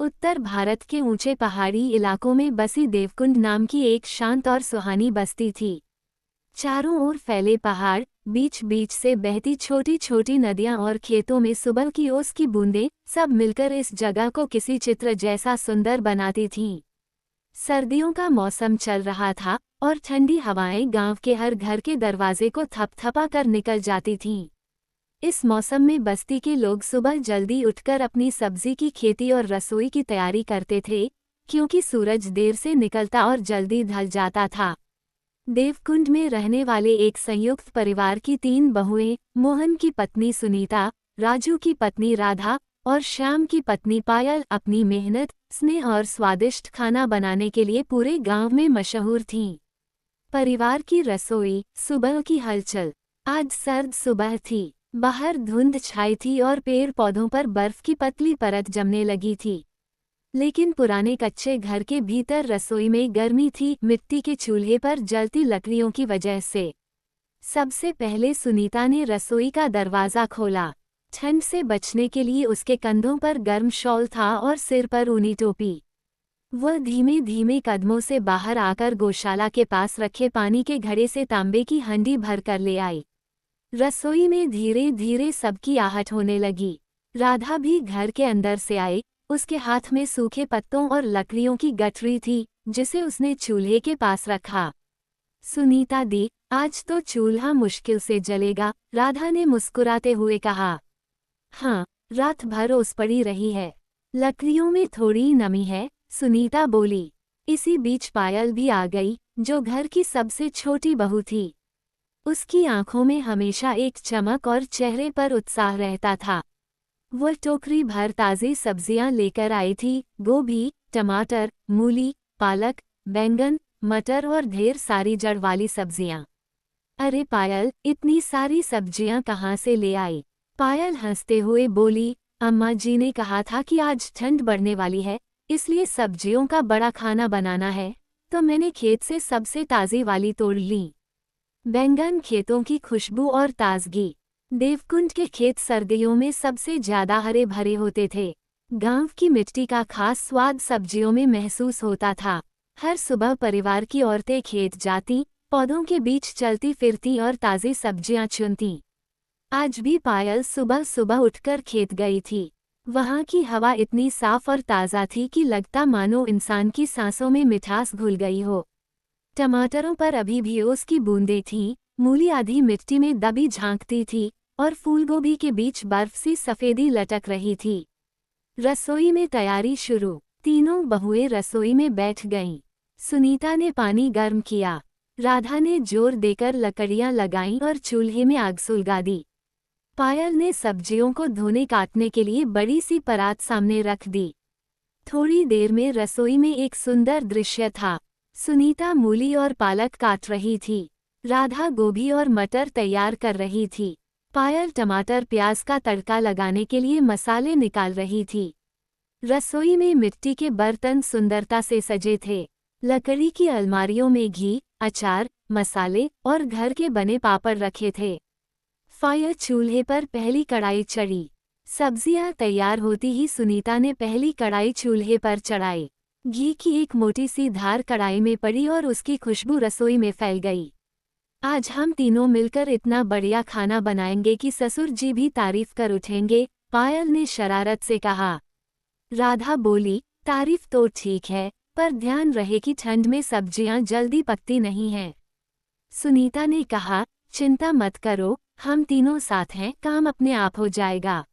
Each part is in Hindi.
उत्तर भारत के ऊंचे पहाड़ी इलाकों में बसी देवकुंड नाम की एक शांत और सुहानी बस्ती थी। चारों ओर फैले पहाड़, बीच बीच से बहती छोटी छोटी नदियां और खेतों में सुबह की ओस की बूंदें सब मिलकर इस जगह को किसी चित्र जैसा सुंदर बनाती थीं। सर्दियों का मौसम चल रहा था और ठंडी हवाएं गांव के हर घर के दरवाजे को थपथपा कर निकल जाती थीं। इस मौसम में बस्ती के लोग सुबह जल्दी उठकर अपनी सब्जी की खेती और रसोई की तैयारी करते थे, क्योंकि सूरज देर से निकलता और जल्दी ढल जाता था। देवकुंड में रहने वाले एक संयुक्त परिवार की 3 बहुएं, मोहन की पत्नी सुनीता, राजू की पत्नी राधा और श्याम की पत्नी पायल अपनी मेहनत, स्नेह और स्वादिष्ट खाना बनाने के लिए पूरे गांव में मशहूर थीं। परिवार की रसोई, सुबह की हलचल। आज सर्द सुबह थी। बाहर धुंध छाई थी और पेड़ पौधों पर बर्फ की पतली परत जमने लगी थी। लेकिन पुराने कच्चे घर के भीतर रसोई में गर्मी थी, मिट्टी के चूल्हे पर जलती लकड़ियों की वजह से। सबसे पहले सुनीता ने रसोई का दरवाज़ा खोला। ठंड से बचने के लिए उसके कंधों पर गर्म शॉल था और सिर पर ऊनी टोपी। वह धीमे धीमे कदमों से बाहर आकर गौशाला के पास रखे पानी के घड़े से तांबे की हंडी भर कर ले आई। रसोई में धीरे धीरे सबकी आहट होने लगी। राधा भी घर के अंदर से आई। उसके हाथ में सूखे पत्तों और लकड़ियों की गठरी थी, जिसे उसने चूल्हे के पास रखा। सुनीता दी, आज तो चूल्हा मुश्किल से जलेगा, राधा ने मुस्कुराते हुए कहा। हाँ, रात भर ओस पड़ी रही है, लकड़ियों में थोड़ी नमी है, सुनीता बोली। इसी बीच पायल भी आ गई, जो घर की सबसे छोटी बहू थी। उसकी आंखों में हमेशा एक चमक और चेहरे पर उत्साह रहता था। वह टोकरी भर ताज़ी सब्जियां लेकर आई थी, गोभी, टमाटर, मूली, पालक, बैंगन, मटर और ढेर सारी जड़ वाली सब्जियां। अरे पायल, इतनी सारी सब्जियां कहाँ से ले आई? पायल हंसते हुए बोली, अम्मा जी ने कहा था कि आज ठंड बढ़ने वाली है, इसलिए सब्जियों का बड़ा खाना बनाना है, तो मैंने खेत से सबसे ताज़ी वाली तोड़ ली। बैंगन खेतों की खुशबू और ताजगी। देवकुंड के खेत सर्दियों में सबसे ज्यादा हरे भरे होते थे। गांव की मिट्टी का खास स्वाद सब्जियों में महसूस होता था। हर सुबह परिवार की औरतें खेत जाती, पौधों के बीच चलती फिरती और ताज़ी सब्जियां चुनती। आज भी पायल सुबह सुबह उठकर खेत गई थी। वहां की हवा इतनी साफ और ताज़ा थी कि लगता मानो इंसान की सांसों में मिठास घुल गई हो। टमाटरों पर अभी भी ओस की बूंदें थीं, मूली आधी मिट्टी में दबी झांकती थी और फूलगोभी के बीच बर्फ सी सफ़ेदी लटक रही थी। रसोई में तैयारी शुरू। तीनों बहुएं रसोई में बैठ गईं। सुनीता ने पानी गर्म किया, राधा ने जोर देकर लकड़ियां लगाईं और चूल्हे में आग सुलगा दी। पायल ने सब्जियों को धोने काटने के लिए बड़ी सी परात सामने रख दी। थोड़ी देर में रसोई में एक सुंदर दृश्य था। सुनीता मूली और पालक काट रही थी, राधा गोभी और मटर तैयार कर रही थी, पायल टमाटर प्याज का तड़का लगाने के लिए मसाले निकाल रही थी। रसोई में मिट्टी के बर्तन सुंदरता से सजे थे। लकड़ी की अलमारियों में घी, अचार, मसाले और घर के बने पापड़ रखे थे। फायर चूल्हे पर पहली कढ़ाई चढ़ी। सब्जियां तैयार होती ही सुनीता ने पहली कढ़ाई चूल्हे पर चढ़ाई। घी की एक मोटी सी धार कढ़ाई में पड़ी और उसकी खुशबू रसोई में फैल गई। आज हम तीनों मिलकर इतना बढ़िया खाना बनाएंगे कि ससुर जी भी तारीफ कर उठेंगे, पायल ने शरारत से कहा। राधा बोली, तारीफ तो ठीक है, पर ध्यान रहे कि ठंड में सब्जियां जल्दी पकती नहीं हैं। सुनीता ने कहा, चिंता मत करो, हम तीनों साथ हैं, काम अपने आप हो जाएगा।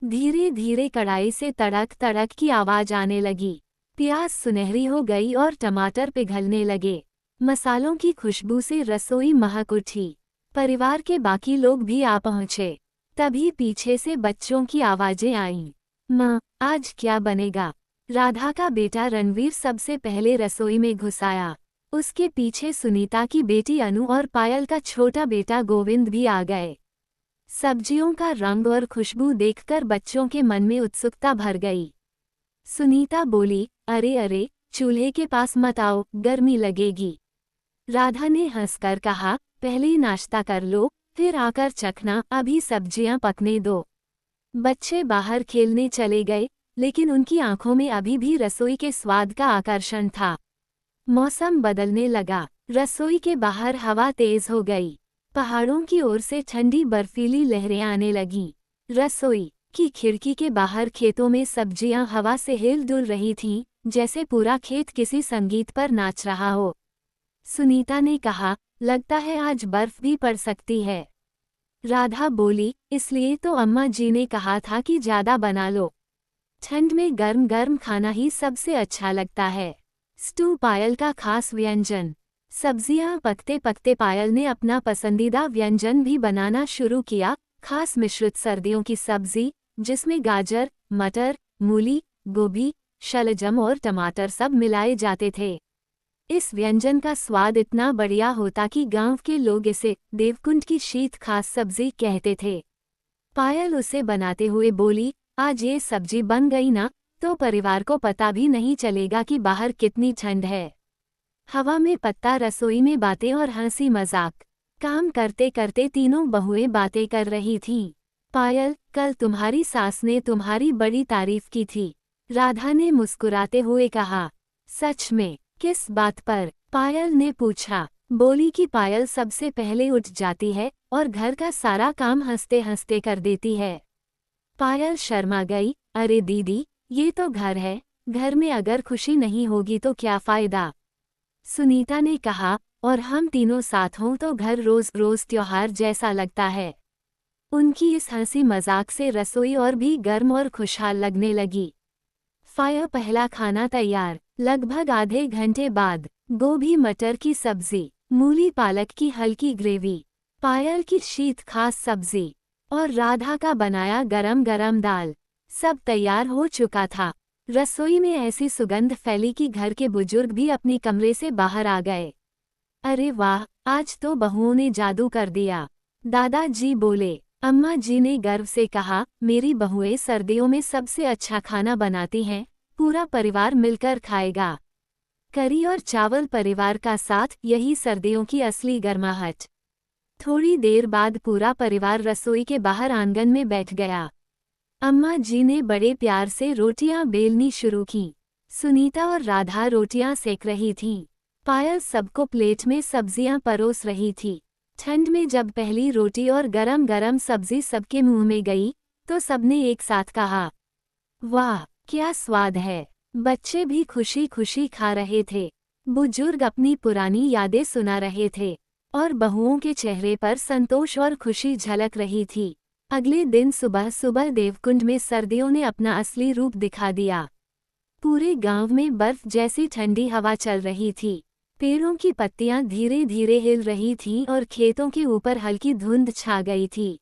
धीरे धीरे कढ़ाई से तड़क तड़क की आवाज आने लगी। प्याज सुनहरी हो गई और टमाटर पिघलने लगे। मसालों की खुशबू से रसोई महक उठी। परिवार के बाकी लोग भी आ पहुँचे। तभी पीछे से बच्चों की आवाजें आईं। माँ, आज क्या बनेगा? राधा का बेटा रणवीर सबसे पहले रसोई में घुस आया। उसके पीछे सुनीता की बेटी अनु और पायल का छोटा बेटा गोविंद भी आ गए। सब्जियों का रंग और खुशबू देखकर बच्चों के मन में उत्सुकता भर गई। सुनीता बोली, अरे अरे, चूल्हे के पास मत आओ, गर्मी लगेगी। राधा ने हंसकर कहा, पहले नाश्ता कर लो, फिर आकर चखना, अभी सब्जियां पकने दो। बच्चे बाहर खेलने चले गए। लेकिन उनकी आंखों में अभी भी रसोई के स्वाद का आकर्षण था। मौसम बदलने लगा। रसोई के बाहर हवा तेज हो गई। पहाड़ों की ओर से ठंडी बर्फीली लहरें आने लगीं। रसोई की खिड़की के बाहर खेतों में सब्जियां हवा से हिल-डुल रही थीं, जैसे पूरा खेत किसी संगीत पर नाच रहा हो। सुनीता ने कहा, लगता है आज बर्फ भी पड़ सकती है। राधा बोली, इसलिए तो अम्मा जी ने कहा था कि ज्यादा बना लो। ठंड में गर्म गर्म खाना ही सबसे अच्छा लगता है। स्टू पायल का खास व्यंजन। सब्जियां पकते पकते पायल ने अपना पसंदीदा व्यंजन भी बनाना शुरू किया, खास मिश्रित सर्दियों की सब्जी, जिसमें गाजर, मटर, मूली, गोभी, शलजम और टमाटर सब मिलाए जाते थे। इस व्यंजन का स्वाद इतना बढ़िया होता कि गांव के लोग इसे देवकुंड की शीत खास सब्जी कहते थे। पायल उसे बनाते हुए बोली, आज ये सब्जी बन गई ना, तो परिवार को पता भी नहीं चलेगा कि बाहर कितनी ठंड है। हवा में पत्ता, रसोई में बातें और हंसी मजाक। काम करते करते तीनों बहुएं बातें कर रही थीं। पायल, कल तुम्हारी सास ने तुम्हारी बड़ी तारीफ की थी। राधा ने मुस्कुराते हुए कहा। सच में? किस बात पर? पायल ने पूछा। बोली कि पायल सबसे पहले उठ जाती है और घर का सारा काम हंसते हंसते कर देती है। पायल शर्मा गई। अरे दीदी, ये तो घर है, घर में अगर खुशी नहीं होगी तो क्या फायदा। सुनीता ने कहा, और हम तीनों साथ हों तो घर रोज रोज त्योहार जैसा लगता है। उनकी इस हंसी मजाक से रसोई और भी गर्म और खुशहाल लगने लगी। पहला खाना तैयार। लगभग आधे घंटे बाद गोभी मटर की सब्जी, मूली पालक की हल्की ग्रेवी, पायल की शीत खास सब्जी और राधा का बनाया गरम गरम दाल, सब तैयार हो चुका था। रसोई में ऐसी सुगंध फैली कि घर के बुजुर्ग भी अपने कमरे से बाहर आ गए। अरे वाह, आज तो बहुओं ने जादू कर दिया, दादाजी बोले। अम्मा जी ने गर्व से कहा, मेरी बहुएं सर्दियों में सबसे अच्छा खाना बनाती हैं, पूरा परिवार मिलकर खाएगा। करी और चावल परिवार का साथ, यही सर्दियों की असली गर्माहट। थोड़ी देर बाद पूरा परिवार रसोई के बाहर आंगन में बैठ गया। अम्मा जी ने बड़े प्यार से रोटियां बेलनी शुरू की। सुनीता और राधा रोटियां सेक रही थीं। पायल सबको प्लेट में सब्जियां परोस रही थी। ठंड में जब पहली रोटी और गरम गरम सब्जी सबके मुंह में गई, तो सबने एक साथ कहा, वाह क्या स्वाद है। बच्चे भी खुशी खुशी खा रहे थे। बुजुर्ग अपनी पुरानी यादें सुना रहे थे और बहुओं के चेहरे पर संतोष और खुशी झलक रही थी। अगले दिन सुबह सुबह देवकुंड में सर्दियों ने अपना असली रूप दिखा दिया। पूरे गांव में बर्फ जैसी ठंडी हवा चल रही थी। पेड़ों की पत्तियां धीरे धीरे हिल रही थीं और खेतों के ऊपर हल्की धुंध छा गई थी।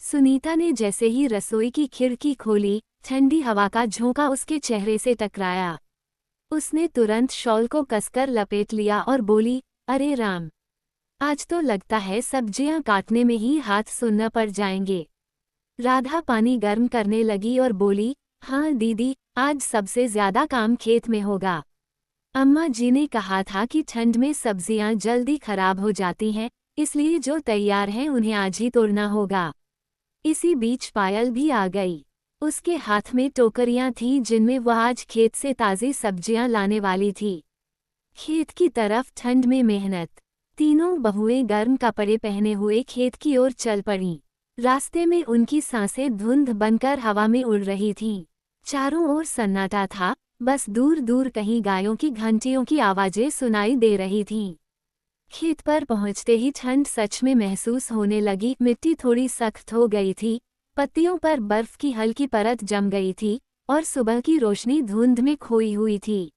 सुनीता ने जैसे ही रसोई की खिड़की खोली, ठंडी हवा का झोंका उसके चेहरे से टकराया। उसने तुरंत शॉल को कसकर लपेट लिया और बोली, अरे राम, आज तो लगता है सब्जियां काटने में ही हाथ सुन्न पड़ जाएंगे। राधा पानी गर्म करने लगी और बोली, हाँ दीदी, आज सबसे ज्यादा काम खेत में होगा। अम्मा जी ने कहा था कि ठंड में सब्जियां जल्दी खराब हो जाती हैं, इसलिए जो तैयार हैं उन्हें आज ही तोड़ना होगा। इसी बीच पायल भी आ गई। उसके हाथ में टोकरियां थीं जिनमें वह आज खेत से ताज़ी सब्जियां लाने वाली थी। खेत की तरफ ठंड में मेहनत। तीनों बहुएं गर्म कपड़े पहने हुए खेत की ओर चल पड़ीं। रास्ते में उनकी सांसें धुंध बनकर हवा में उड़ रही थीं। चारों ओर सन्नाटा था, बस दूर दूर कहीं गायों की घंटियों की आवाजें सुनाई दे रही थीं। खेत पर पहुंचते ही ठंड सच में महसूस होने लगी। मिट्टी थोड़ी सख्त हो गई थी, पत्तियों पर बर्फ की हल्की परत जम गई थी और सुबह की रोशनी धुंध में खोई हुई थी।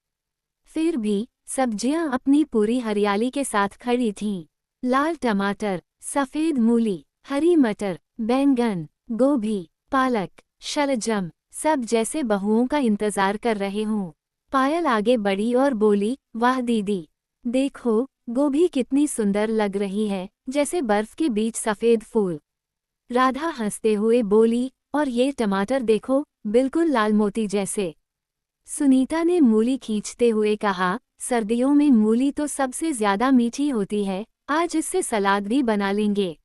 फिर भी सब्जियां अपनी पूरी हरियाली के साथ खड़ी थीं। लाल टमाटर, सफेद मूली, हरी मटर, बैंगन, गोभी, पालक, शलजम, सब जैसे बहुओं का इंतजार कर रहे हों। पायल आगे बढ़ी और बोली, वाह दीदी, देखो गोभी कितनी सुंदर लग रही है, जैसे बर्फ के बीच सफेद फूल। राधा हंसते हुए बोली, और ये टमाटर देखो, बिल्कुल लाल मोती जैसे। सुनीता ने मूली खींचते हुए कहा, सर्दियों में मूली तो सबसे ज्यादा मीठी होती है, आज इससे सलाद भी बना लेंगे।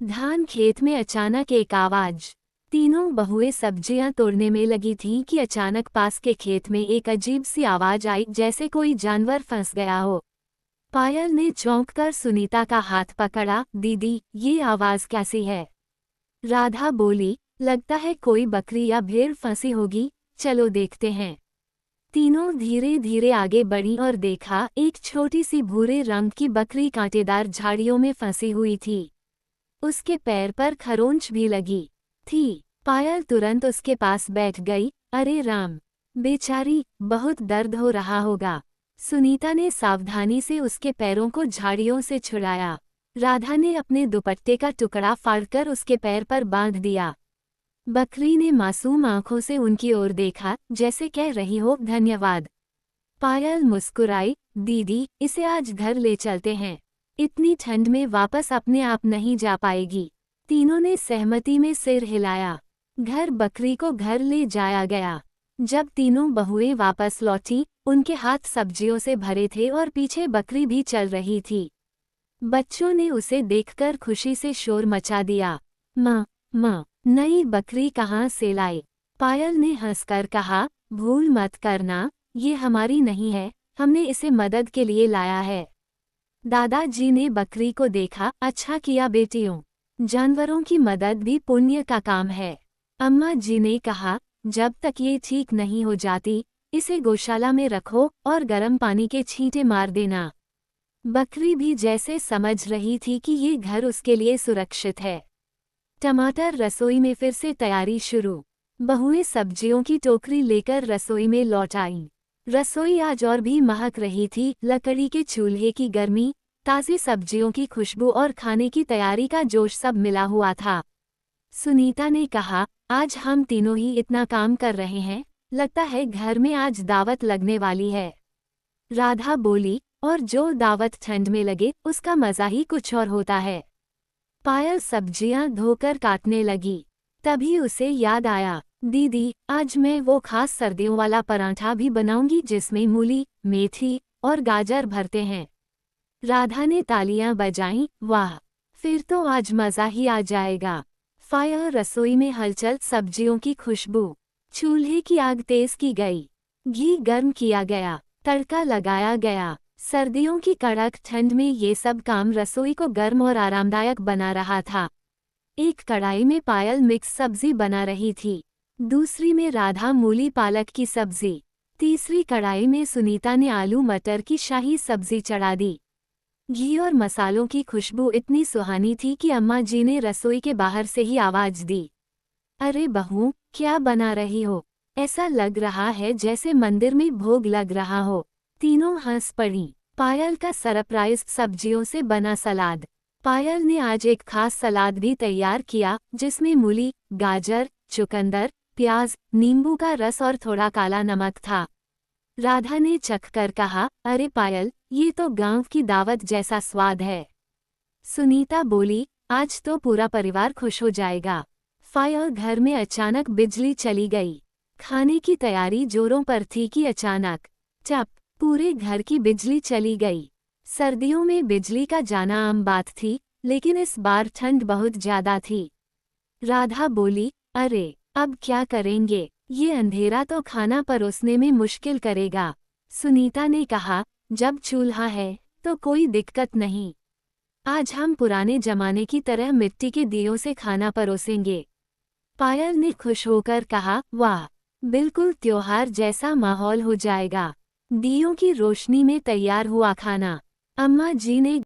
धान खेत में अचानक एक आवाज। तीनों बहुएं सब्जियां तोड़ने में लगी थीं कि अचानक पास के खेत में एक अजीब सी आवाज आई, जैसे कोई जानवर फंस गया हो। पायल ने चौंक कर सुनीता का हाथ पकड़ा। दीदी, ये आवाज कैसी है? राधा बोली, लगता है कोई बकरी या भेड़ फंसी होगी, चलो देखते हैं। तीनों धीरे धीरे आगे बढ़ी और देखा, एक छोटी सी भूरे रंग की बकरी कांटेदार झाड़ियों में फंसी हुई थी। उसके पैर पर खरोंच भी लगी थी। पायल तुरंत उसके पास बैठ गई। अरे राम, बेचारी, बहुत दर्द हो रहा होगा। सुनीता ने सावधानी से उसके पैरों को झाड़ियों से छुड़ाया। राधा ने अपने दुपट्टे का टुकड़ा फाड़कर उसके पैर पर बांध दिया। बकरी ने मासूम आंखों से उनकी ओर देखा, जैसे कह रही हो धन्यवाद। पायल मुस्कुराई, दीदी, इसे आज घर ले चलते हैं। इतनी ठंड में वापस अपने आप नहीं जा पाएगी। तीनों ने सहमति में सिर हिलाया। बकरी को घर ले जाया गया। जब तीनों बहुएं वापस लौटी, उनके हाथ सब्जियों से भरे थे और पीछे बकरी भी चल रही थी। बच्चों ने उसे देखकर खुशी से शोर मचा दिया। माँ, माँ, नई बकरी कहाँ से लाए? पायल ने हंसकर कहा, भूल मत करना, ये हमारी नहीं है, हमने इसे मदद के लिए लाया है। दादाजी ने बकरी को देखा, अच्छा किया बेटियों, जानवरों की मदद भी पुण्य का काम है। अम्मा जी ने कहा, जब तक ये ठीक नहीं हो जाती, इसे गौशाला में रखो और गर्म पानी के छींटे मार देना। बकरी भी जैसे समझ रही थी कि ये घर उसके लिए सुरक्षित है। टमाटर रसोई में फिर से तैयारी शुरू। बहुएं सब्जियों की टोकरी लेकर रसोई में लौट आईं। रसोई आज और भी महक रही थी। लकड़ी के चूल्हे की गर्मी, ताज़ी सब्जियों की खुशबू और खाने की तैयारी का जोश सब मिला हुआ था। सुनीता ने कहा, आज हम तीनों ही इतना काम कर रहे हैं, लगता है घर में आज दावत लगने वाली है। राधा बोली, और जो दावत ठंड में लगे उसका मज़ा ही कुछ और होता है। पायल सब्जियां धोकर काटने लगी। तभी उसे याद आया, दीदी, आज मैं वो खास सर्दियों वाला पराठा भी बनाऊंगी जिसमें मूली, मेथी और गाजर भरते हैं। राधा ने तालियां बजाईं, वाह, फिर तो आज मज़ा ही आ जाएगा। फायर रसोई में हलचल, सब्जियों की खुशबू। चूल्हे की आग तेज की गई। घी गर्म किया गया, तड़का लगाया गया। सर्दियों की कड़क ठंड में ये सब काम रसोई को गर्म और आरामदायक बना रहा था। एक कढ़ाई में पायल मिक्स सब्जी बना रही थी, दूसरी में राधा मूली पालक की सब्जी, तीसरी कढ़ाई में सुनीता ने आलू मटर की शाही सब्जी चढ़ा दी। घी और मसालों की खुशबू इतनी सुहानी थी कि अम्मा जी ने रसोई के बाहर से ही आवाज दी, अरे बहू, क्या बना रही हो? ऐसा लग रहा है जैसे मंदिर में भोग लग रहा हो। तीनों हंस पड़ी। पायल का सरप्राइज सब्जियों से बना सलाद। पायल ने आज एक खास सलाद भी तैयार किया, जिसमें मूली, गाजर, चुकंदर, प्याज, नींबू का रस और थोड़ा काला नमक था। राधा ने चखकर कहा, अरे पायल, ये तो गांव की दावत जैसा स्वाद है। सुनीता बोली, आज तो पूरा परिवार खुश हो जाएगा। फायर घर में अचानक बिजली चली गई। खाने की तैयारी जोरों पर थी कि अचानक चप, पूरे घर की बिजली चली गई। सर्दियों में बिजली का जाना आम बात थी, लेकिन इस बार ठंड बहुत ज्यादा थी। राधा बोली, अरे अब क्या करेंगे? ये अंधेरा तो खाना परोसने में मुश्किल करेगा। सुनीता ने कहा, जब चूल्हा है तो कोई दिक्कत नहीं। आज हम पुराने जमाने की तरह मिट्टी के दियों से खाना परोसेंगे। पायल ने खुश होकर कहा, वाह, बिल्कुल त्योहार जैसा माहौल हो जाएगा। दियों की रोशनी में तैयार हुआ खाना। अम्मा जी ने